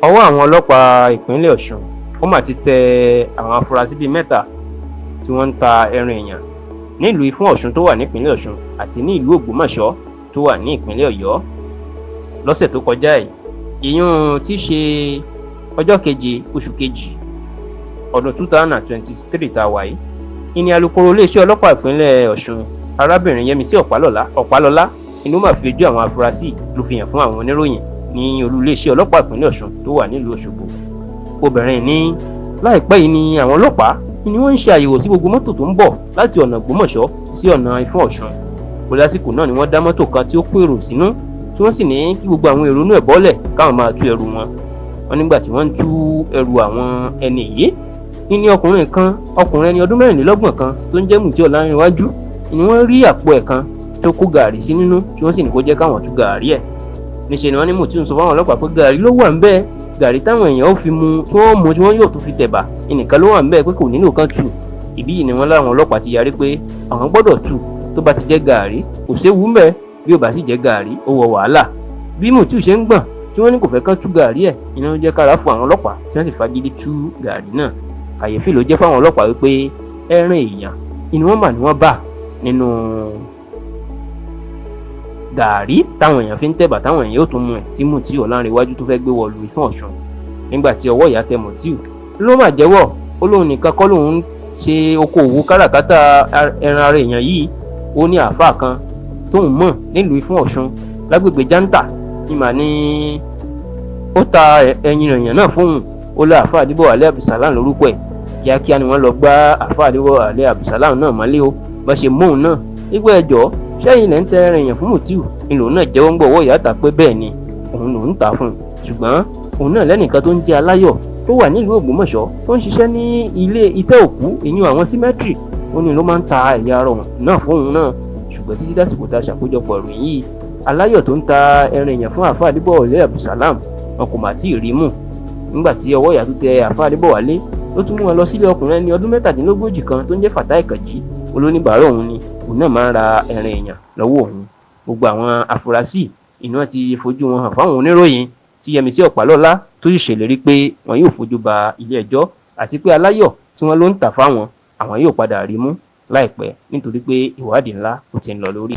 ọwọ́ àwọn ọlọ́pàá ìpínlẹ̀ Ọ̀ṣun ó mà ti tẹ àwọn afurasí bíi mẹ́ta tí wọ́n ń ta ẹran èèyàn nílùú Ifọ̀n Ọ̀ṣun tó wà nípínlẹ̀ Ọ̀ṣun àti ní ìlú Ògbómọ̀ṣọ́ tó wà ní ìpínlẹ̀ Ọ̀yọ́ lọ́sẹ̀ tó kọjá yìí. ìyún tí í ṣe ọjọ́ keje oṣù kejì ọdún 2023 tá a wà yìí. ìní alukoro iléeṣẹ́ ọlọ́pàá ìpínlẹ̀ Ọ̀ṣun arábìnrin Yẹmisí Ọ̀pálọ́lá inú máa fi ojú àwọn afurasí ló fi hàn fún àwọn oníròyìn ní olú iléeṣẹ́ ọlọ́pàá ìpínlẹ̀ Ọ̀ṣun tó wà nílùú Òṣogbo. obìnrin ní láìpẹ́ yìí ni àwọn ọlọ́pàá ni wọ́n ń ṣe àyẹ̀wò sí gbogbo mọ́tò tó ń bọ̀ láti ọ̀nà Ògbómọ̀ṣọ́ sí ọ̀nà Ifọ̀n Ọ̀ṣun. kò lásìkò náà ni wọ́n dá mọ́tò kan tí ó kó èrò sínú tí wọ́n sì ní kí gbogbo àwọn èrò inú ẹ̀ bọ́lẹ̀ káwọn máa tú ẹrù wọn. wọ́n nígbà tí wọ́n ń tú ẹrù àwọn ẹni yìí ní ọkùnrin ẹni ọdún 24 kan tó ń jẹ́ Mùtí Ọlárìnwájú ni wọ́n rí àpò ẹ̀ kan tó kó gàárì sí nínú tí wọ́n sì ní kó jẹ́ káwọn tú gàárì ẹ̀. níṣẹ́ ni wọ́n ní Mùtí ń sọ fáwọn ọlọ́pàá pé gàárì ló wà ń bẹ́ẹ̀, gàárì táwọn èèyàn ó fi mu tí wọ́n mu tí wọ́n yóò tún fi tẹ̀bà ẹnìkan ló wà ń bẹ́ẹ̀ pé kò nílò kan tù. ìbí yìí ni wọ́n láwọn ọlọ́pàá ti yarí pé àwọn gbọ́dọ̀ tù tó bá ti jẹ́ gàárì kò séwu ń bẹ́ẹ̀, bí ó bá sì jẹ́ gàárì ó wọ wàhálà. bí Mùtí ṣe ń gbọ̀n tí wọ́n ní kò fẹ́ kán tú gàárì ẹ̀ iná jẹ́ kára fún àwọn ọlọ́pàá tí wọ́n sì fagídí tú gàárì náà. kàyéfì ló jẹ́ fáwọn ọlọ́pàá wípé ẹran èèyàn inú wọn mà ní wọ́n bà nínú gàárì táwọn èèyàn fi ń tẹ̀bà táwọn èèyàn yóò tún mú ẹ̀ tí Mùtí Ọlárìnwájú tó fẹ́ gbé wọ̀lú Ifọ̀n Ọ̀ṣun. nígbà tí ọwọ́ ìyá tẹ Mùtí ló mà jẹ́wọ́ ó lóun nìkan kọ́ lòun ṣe okòwò káràkátà ẹran ara èèyàn yìí. ó ní àáfàá kan tóun mọ̀ nílùú Ifọ̀n Ọ̀ṣun lágbègbè Jántà ìmà ni ó ta ẹyin èèyàn náà fóun. ó lé àáfàá Adébọ̀wálé Abdulsalam lórúkọ ẹ̀. kíákíá ni wọ́n lọ gbá àáfàá Adébọ̀wálé Abdulsalam náà mọ́lé o bá ṣe mú òun náà nígbà ẹjọ́ sẹ́yìn lẹ́ ń tẹ ẹran èèyàn fún Mùtí ni lòun náà jẹ́wọ́ ń gbọ́wọ́ ìyá ta pé bẹ́ẹ̀ ni òun lòun ta fún un. ṣùgbọ́n òun náà lẹ́nìkan tó ń jẹ́ aláyọ̀ tó wà nílùú Ògbómọ̀ṣọ́ tó ń ṣiṣẹ́ ní ilé itẹ́ òkú ìyún àwọn símẹ́tìrì ó ní ló máa ń ta ẹ̀yà ara náà fún òun náà. ṣùgbọ́n títí dásìkò tá a ṣàkójọpọ̀ ìròyìn yìí aláyọ̀ tó ń ta ẹran èèyàn fún àáfàá Adébọ̀wálé Abdulsalam wọn kò mà tíì rí mú. nígbà tí ọwọ́ ìyá tó tẹ àáfàá Adébọ̀wálé ló tún mú wọn lọ sílé ọkùnrin ẹni ọdún 37 kan tó ń jẹ́ Fatai Kànjí olóníbàárà òun ni òun náà máa ń ra ẹran èèyàn lọ́wọ́ òun. gbogbo àwọn afurasí iná ti fojú wọn hàn fáwọn oníròyìn tí Yẹmisí Ọ̀pálọ́lá tó sì ṣèlérí pé wọn yóò fojú ba ilé ẹjọ́ àti pé aláyọ̀ tí wọ́n ló ń tà fáwọn àwọn yóò padà rí mú láìpẹ́ nítorí pé ìwádìí ńlá kò ti ń lọ lórí.